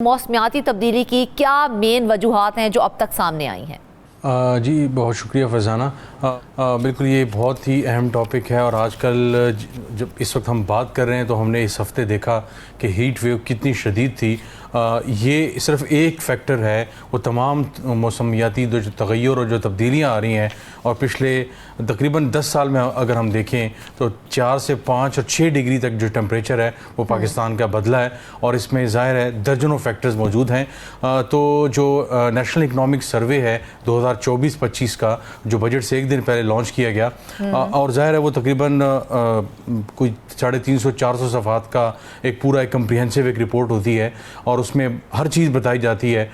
मौसमियाती तब्दीली की क्या मेन वजूहात हैं जो अब तक सामने आई हैं? जी बहुत शुक्रिया फ़रज़ाना। बिल्कुल ये बहुत ही अहम टॉपिक है और आजकल जब इस वक्त हम बात कर रहे हैं तो हमने इस हफ़्ते देखा कि हीट वेव कितनी शदीद थी। ये सिर्फ एक फैक्टर है, वो तमाम मौसमियाती जो तग़य्युर और जो तब्दीलियाँ आ रही हैं और पिछले तकरीबन 10 साल में अगर हम देखें तो 4 से 5 और 6 डिग्री तक जो टेम्परेचर है वो पाकिस्तान का बदला है और इसमें ज़ाहिर है दर्जनों फैक्टर्स मौजूद हैं। तो जो नेशनल इकनॉमिक सर्वे है 2024-25 का जो बजट से एक दिन पहले लॉन्च किया गया और ज़ाहिर है वो तकरीबन कोई 350-400 सफ़हात का एक पूरा एक कम्प्रिहेंसिव एक रिपोर्ट होती है और उसमें हर चीज़ बताई जाती है,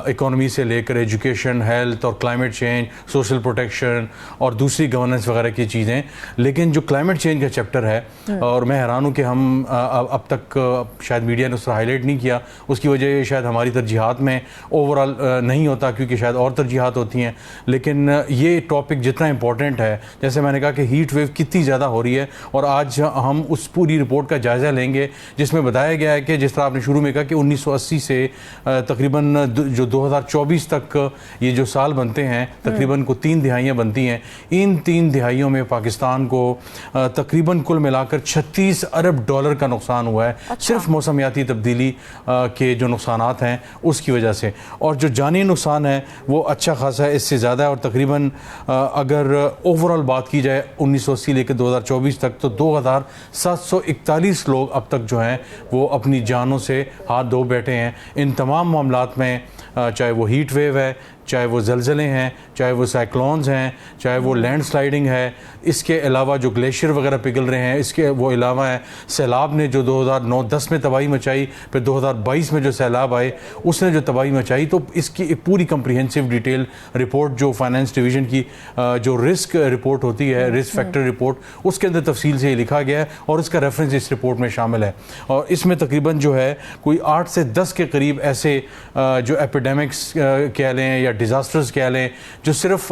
इकोनॉमी से लेकर एजुकेशन, हेल्थ और क्लाइमेट चेंज, सोशल प्रोटेक्शन और दूसरी गवर्नेंस वगैरह की चीज़ें। लेकिन जो क्लाइमेट चेंज का चैप्टर है और मैं हैरान हूँ कि हम अब तक शायद मीडिया ने उस तरह हाईलाइट नहीं किया, उसकी वजह शायद हमारी तरजीहात में ओवरऑल नहीं होता क्योंकि शायद और तरजीहात होती हैं। लेकिन ये टॉपिक जितना इंपॉर्टेंट है, जैसे मैंने कहा कि हीट वेव कितनी ज़्यादा हो रही है और आज हम उस पूरी रिपोर्ट का जायज़ा लेंगे जिसमें बताया गया है कि जिस तरह आपने शुरू में कहा कि 1980 से तकरीबन जो 2024 तक ये जो साल बनते हैं तकरीबन को 3 दिहाइयाँ बनती हैं। इन 3 दिहाइयों में पाकिस्तान को तकरीबन कुल मिलाकर 36 अरब डॉलर का नुकसान हुआ है। अच्छा। सिर्फ मौसमियाती तब्दीली के जो नुकसानात हैं उसकी वजह से, और जो जानी नुकसान है वो अच्छा खासा है, इससे ज़्यादा है। और तकरीबन अगर ओवरऑल बात की जाए 1980 लेकर 2024 तक तो 2741 लोग अब तक जो हैं वो अपनी जानों से हाथ धो बैठे हैं। इन तमाम मामलात में चाहे वो हीट वेव है, चाहे वो ज़लज़ले हैं, चाहे वो साइक्लोन्स हैं, चाहे वो लैंड स्लाइडिंग है, इसके अलावा जो ग्लेशियर वगैरह पिघल रहे हैं, इसके वो अलावा है सैलाब ने जो 2009-10 में तबाही मचाई, फिर 2022 में जो सैलाब आए उसने जो तबाही मचाई। तो इसकी एक पूरी कम्प्रिहेंसिव डिटेल रिपोर्ट जो फाइनेंस डिवीज़न की जो रिस्क रिपोर्ट होती है, रिस्क फैक्टर रिपोर्ट, उसके अंदर तफसील से लिखा गया है और इसका रेफरेंस इस रिपोर्ट में शामिल है। और इसमें तकरीबन जो है कोई 8 से 10 के करीब ऐसे जो एपिडेमिक्स कह लें या डिज़ास्टर्स कह लें जो सिर्फ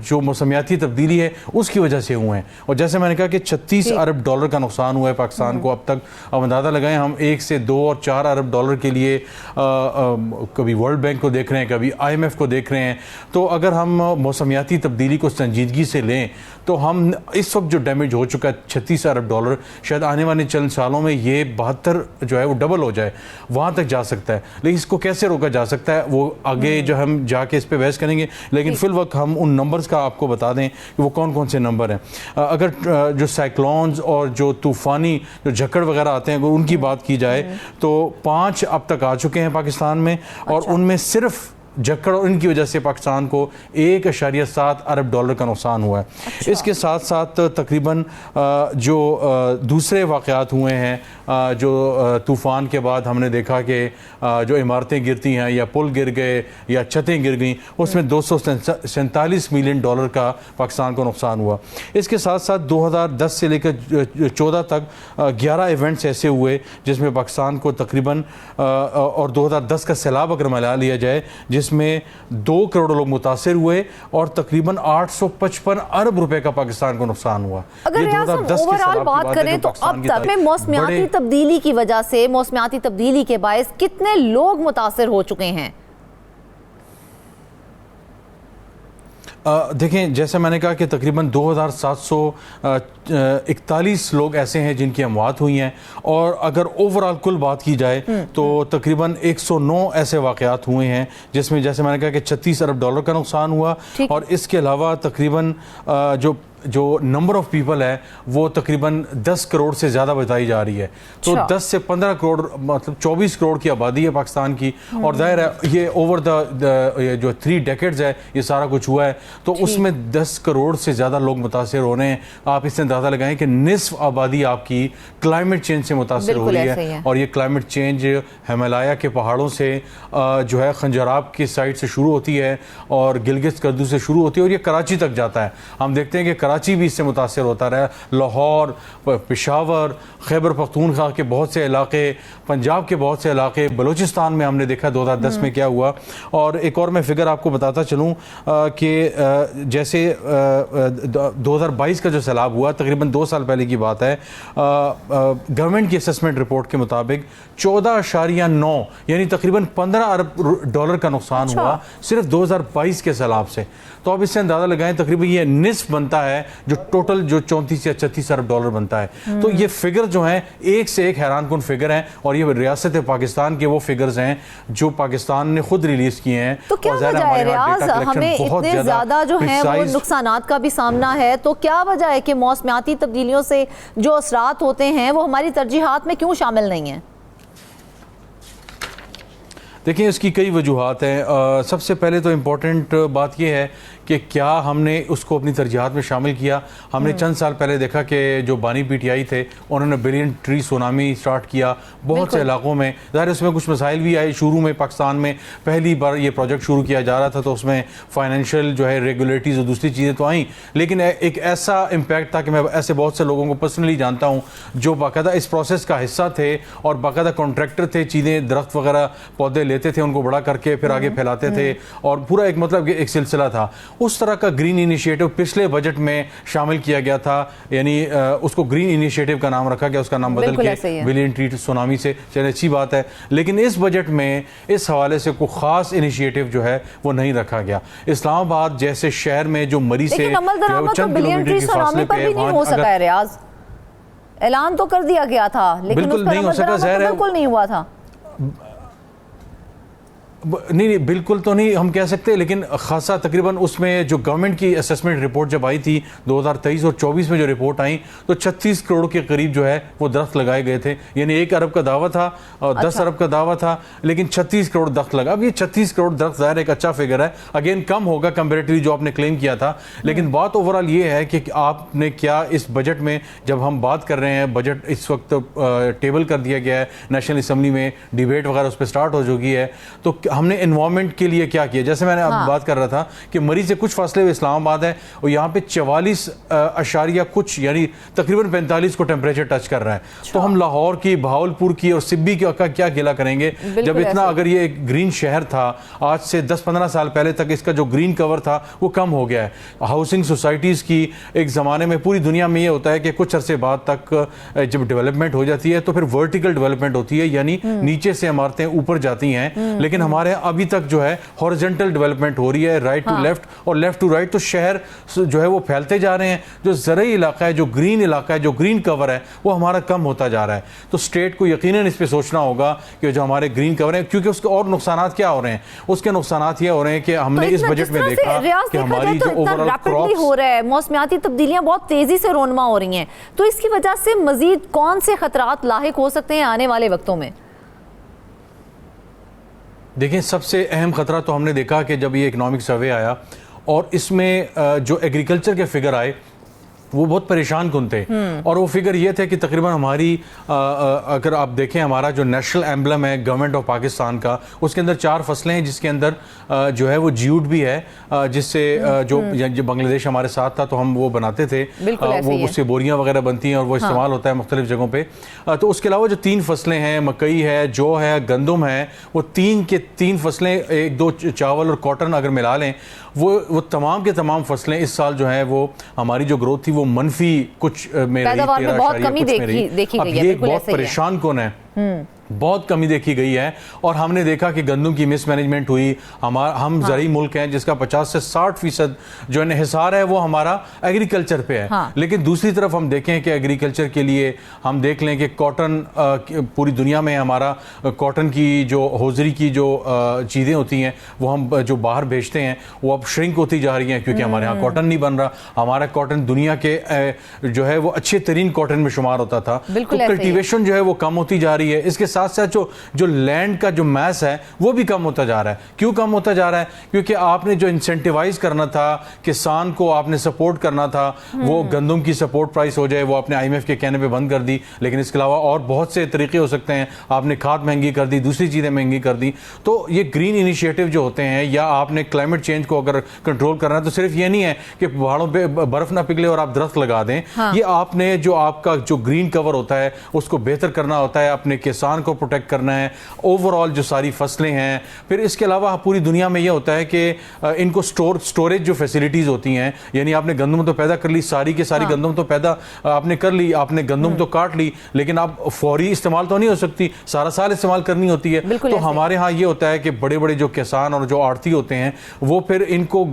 जो मौसमियाती तब्दीली है उसकी वजह से हुए हैं। और जैसे मैंने कहा कि 36 अरब डॉलर का नुकसान हुआ है पाकिस्तान को अब तक। अब अंदाज़ा लगाएं, हम 1 से 2 और 4 अरब डॉलर के लिए कभी वर्ल्ड बैंक को देख रहे हैं, कभी IMF को देख रहे हैं। तो अगर हम मौसमियाती तब्दीली को संजीदगी से लें तो हम इस वक्त जो डैमेज हो चुका है 36 अरब डॉलर, शायद आने वाले चंद सालों में ये 72 जो है वो डबल हो जाए, वहाँ तक जा सकता है। लेकिन इसको कैसे रोका जा सकता है वो आगे जो हम जाके इस पे बहस करेंगे। लेकिन फिल वक्त हम उन नंबर्स का आपको बता दें कि वो कौन कौन से नंबर हैं। अगर जो साइक्लोन्स और जो तूफ़ानी जो झक्कड़ वगैरह आते हैं अगर उनकी बात की जाए तो 5 अब तक आ चुके हैं पाकिस्तान में। और उनमें सिर्फ झक्कड़ और इनकी वजह से पाकिस्तान को 1.7 अरब डॉलर का नुकसान हुआ है। अच्छा। इसके साथ साथ तकरीबन जो दूसरे वाक़यात हुए हैं जो तूफ़ान के बाद हमने देखा कि जो इमारतें गिरती हैं या पुल गिर गए या छतें गिर गई, उसमें 247 मिलियन डॉलर का पाकिस्तान को नुकसान हुआ। इसके साथ साथ 2010 से लेकर 14 तक 11 इवेंट्स ऐसे हुए जिसमें पाकिस्तान को तकरीबन और 2010 का सैलाब अगर मिला लिया जाए जिसमें 2 करोड़ लोग मुतासिर हुए और तकरीबन 855 अरब रुपए का पाकिस्तान को नुकसान हुआ। अगर ओवरऑल बात करें तो अब तक में मौसमियाती तब्दीली की वजह से, मौसमियाती तब्दीली के बायस कितने लोग मुतासिर हो चुके हैं? देखें, जैसे मैंने कहा कि तकरीबन 2741 लोग ऐसे हैं जिनकी अमवात हुई हैं और अगर ओवरऑल कुल बात की जाए तो तकरीबन 109 ऐसे वाक़यात हुए हैं जिसमें जैसे मैंने कहा कि 36 अरब डॉलर का नुकसान हुआ। और इसके अलावा तकरीबन जो नंबर ऑफ पीपल है वो तकरीबन 10 करोड़ से ज़्यादा बताई जा रही है। तो 10 से 15 करोड़ मतलब 24 करोड़ की आबादी है पाकिस्तान की। और जाहिर है ये ओवर द जो 3 डेकेड्स है ये सारा कुछ हुआ है, तो उसमें 10 करोड़ से ज़्यादा लोग मुतासिर हो रहे हैं। आप इससे अंदाज़ा लगाएं कि निस्फ आबादी आपकी क्लाइमेट चेंज से मुतासिर हो रही है। और ये क्लाइमेट चेंज हिमालय के पहाड़ों से जो है खंजराब की साइड से शुरू होती है और गिलगित कर्दू से शुरू होती है और ये कराची तक जाता है। हम देखते हैं कि कराची भी इससे मुतासर होता रहा, लाहौर, पेशावर, खैबर पख्तूनख्वा के बहुत से इलाके, पंजाब के बहुत से इलाके, बलूचिस्तान में हमने देखा 2010 में क्या हुआ। और एक और मैं फिगर आपको बताता चलूँ कि जैसे 2022 का जो सैलाब हुआ, तकरीबन 2 साल पहले की बात है, गवर्नमेंट की असेसमेंट रिपोर्ट के मुताबिक 14.9 यानी तकरीबन 15 अरब डॉलर का नुकसान हुआ सिर्फ 2022 के सैलाब से। तो अब इससे अंदाजा लगाएं तकरीबन ये निस्फ बनता है जो टोटल जो 34 या 36 अरब डॉलर बनता है। तो ये फिगर जो है एक से एक हैरान कुन फिगर हैं, और ये रियासत पाकिस्तान के वो फिगर्स हैं जो पाकिस्तान ने खुद रिलीज किए हैं। तो क्या वजह है रियाज, हमें इतने ज्यादा जो है वो नुकसानात का भी सामना है, तो क्या वजह है कि मौसमियाती तब्दीलियों से जो असरात होते हैं वो हमारी तरजीहात में क्यों शामिल नहीं है? देखिए, इसकी कई वजूहात हैं। सबसे पहले तो इम्पोर्टेंट बात यह है कि क्या हमने उसको अपनी तरजीहात में शामिल किया। हमने चंद साल पहले देखा कि जो बानी पीटीआई थे उन्होंने बिलियन ट्री सुनामी स्टार्ट किया बहुत से इलाकों में। ज़ाहिर उसमें कुछ मसाइल भी आए। शुरू में पाकिस्तान में पहली बार ये प्रोजेक्ट शुरू किया जा रहा था तो उसमें फाइनेंशियल जो है रेगुलेटरीज और दूसरी चीज़ें तो आई, लेकिन एक ऐसा इम्पैक्ट था कि मैं ऐसे बहुत से लोगों को पर्सनली जानता हूँ जो बाकायदा इस प्रोसेस का हिस्सा थे और बाकायदा कॉन्ट्रैक्टर थे, चीज़ें दरख्त वगैरह पौधे लेते थे, उनको बड़ा करके फिर आगे फैलाते थे, और पूरा एक मतलब एक सिलसिला था। उस तरह का ग्रीन इनिशिएटिव पिछले बजट में शामिल किया गया था, यानी उसको ग्रीन इनिशिएटिव का नाम रखा गया, उसका नाम बदल के बिलियन ट्री सुनामी से, चलिए अच्छी बात है। लेकिन इस बजट में इस हवाले से कोई खास इनिशिएटिव जो है वो नहीं रखा गया। इस्लामाबाद जैसे शहर में जो मरी से चंद किलोमीटर के फासले पे हो सका है रियाज, ऐलान तो कर दिया गया था लेकिन बिल्कुल नहीं हो सका, बिल्कुल नहीं हुआ था। नहीं बिल्कुल तो नहीं हम कह सकते, लेकिन खासा तकरीबन उसमें जो गवर्नमेंट की असेसमेंट रिपोर्ट जब आई थी 2023 और 24 में जो रिपोर्ट आई तो 36 करोड़ के करीब जो है वो दरख्त लगाए गए थे। यानी 1 अरब का दावा था और 10 अरब का दावा था, लेकिन 36 करोड़ दरख्त लगा। अब ये 36 करोड़ दरख्त ज़ाहिर एक अच्छा फिगर है, अगेन कम होगा कंपेरेटिवली जो आपने क्लेम किया था, लेकिन बात ओवरऑल ये है कि आपने क्या इस बजट में, जब हम बात कर रहे हैं बजट इस वक्त टेबल कर दिया गया है नेशनल असम्बली में, डिबेट वगैरह उस पर स्टार्ट हो चुकी है, तो हमने एनवायरमेंट के लिए क्या किया। जैसे मैंने अब बात कर रहा था कि मरी से कुछ फासले में इस्लामाबाद है और यहाँ पे 44 अशारिया कुछ यानी तकरीबन 45 को टेम्परेचर टच कर रहा है। तो हम लाहौर की, बहावलपुर की और सिब्बी का क्या गिला करेंगे जब इतना, अगर ये एक ग्रीन शहर था आज से 10-15 साल पहले तक इसका जो ग्रीन कवर था वो कम हो गया है। हाउसिंग सोसाइटीज़ की एक ज़माने में पूरी दुनिया में ये होता है कि कुछ अरसे बाद तक जब डेवलपमेंट हो जाती है तो फिर वर्टिकल डेवलपमेंट होती है, यानी नीचे से इमारतें ऊपर जाती हैं, लेकिन हमारे अभी तक जो है हॉरिजॉन्टल डेवलपमेंट हो रही है, राइट टू लेफ्ट और लेफ्ट टू राइट। तो शहर जो है वो फैलते जा रहे हैं, जो ज़रूरी इलाका है, जो ग्रीन इलाका है, जो ग्रीन कवर है वो हमारा कम होता जा रहा है। तो स्टेट को यकीनन इस पे सोचना होगा कि जो हमारे ग्रीन कवर है, क्योंकि उसके और नुकसानात क्या हो रहे हैं, उसके नुकसानात ये हो रहे हैं कि हमने इस बजट में देखा कि हमारी जो ओवरऑल क्रॉप्स हो रहा है, मौसमियाती तब्दीलियां बहुत तेजी से रोनमा हो रही हैं, तो इसकी वजह से मजीद कौन से खतरात लाहिक हो सकते हैं आने वाले वक्तों में? देखिए, सबसे अहम ख़तरा तो हमने देखा कि जब ये इकनॉमिक सर्वे आया और इसमें जो एग्रीकल्चर के फिगर आए वो बहुत परेशान कुन थे, और वो फिगर ये थे कि तकरीबन हमारी अगर आप देखें हमारा जो नेशनल एम्बलम है गवर्नमेंट ऑफ पाकिस्तान का, उसके अंदर 4 फसलें हैं जिसके अंदर जो है वो जियूट भी है, जिससे जो बांग्लादेश हमारे साथ था तो हम वो बनाते थे, वो उससे बोरियां वगैरह बनती हैं और वो इस्तेमाल होता है मुख्तलिफ जगहों पर। तो उसके अलावा जो 3 फसलें हैं, मकई है, जौ है, गंदम है, वो 3 फसलें, 1-2 चावल और कॉटन अगर मिला लें, वो तमाम के तमाम फसलें इस साल जो है वो हमारी जो ग्रोथ थी वो मनफी कुछ में रही, 13 अब ये बहुत परेशान कौन है, बहुत कमी देखी गई है। और हमने देखा कि गंदम की मिसमैनेजमेंट हुई। हम ज़रूरी मुल्क हैं जिसका 50 से 60% जो इन्हिसार है वो हमारा एग्रीकल्चर पे है। लेकिन दूसरी तरफ हम देखें कि एग्रीकल्चर के लिए हम देख लें कि कॉटन पूरी दुनिया में हमारा कॉटन की जो हौजरी की जो चीज़ें होती हैं वो हम जो बाहर भेजते हैं वो अब श्रिंक होती जा रही हैं, क्योंकि हमारे यहाँ कॉटन नहीं बन रहा। हमारा कॉटन दुनिया के जो है वो अच्छे तरीन कॉटन में शुमार होता था, तो कल्टीवेशन जो है वो कम होती जा रही है। इसके साथ साथ जो लैंड का जो मैस है वो भी कम होता जा रहा है। क्यों कम होता जा रहा है? क्योंकि आपने जो इंसेंटिवाइज करना था, किसान को आपने सपोर्ट करना था, वो गंदम की सपोर्ट प्राइस हो जाए, वो आपने IMF के कहने पे बंद कर दी। लेकिन इसके अलावा और बहुत से तरीके हो सकते हैं, आपने खाद महंगी कर दी, दूसरी चीज़ें महंगी कर दी। तो ये ग्रीन इनिशिएटिव जो होते हैं, या आपने क्लाइमेट चेंज को अगर कंट्रोल करना है, तो सिर्फ ये नहीं है कि पहाड़ों पे बर्फ ना पिघले और आप दरख्त लगा दें। ये आपने जो आपका जो ग्रीन कवर होता है उसको बेहतर करना होता है, अपने किसान को प्रोटेक्ट करना है, ओवरऑल जो सारी फसलें हैं। फिर इसके अलावा पूरी दुनिया में ये होता है कि इनको स्टोरेज जो फैसिलिटीज होती हैं, यानी आपने गंदम तो पैदा कर ली, सारी के सारी गंदम तो पैदा आपने कर ली, आपने गंदम तो काट ली, लेकिन आप फौरी इस्तेमाल तो नहीं हो सकती, सारा साल इस्तेमाल करनी होती है। तो हमारे यहाँ ये होता है कि बड़े बड़े जो किसान और जो आड़ती होते हैं वो फिर इनको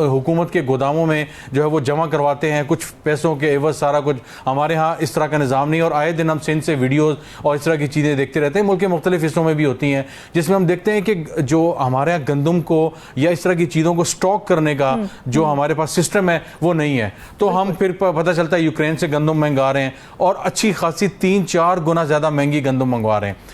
हुकूमत के गोदामों में जो है वो जमा करवाते हैं कुछ पैसों के एवज, सारा कुछ। हमारे यहाँ इस तरह का निज़ाम नहीं, और आए दिन हम सिंध से वीडियोस और इस तरह की चीज़ें देखते रहते हैं, मुल्क के मुख्तलिफ हिस्सों में भी होती हैं, जिसमें हम देखते हैं कि जो हमारे यहाँ गंदम को या इस तरह की चीज़ों को स्टॉक करने का जो हमारे पास सिस्टम है वो नहीं है। तो हम फिर पता चलता है यूक्रेन से गंदम मंगा रहे हैं और अच्छी खासी 3-4 गुना ज़्यादा महंगी गंदम मंगवा रहे हैं।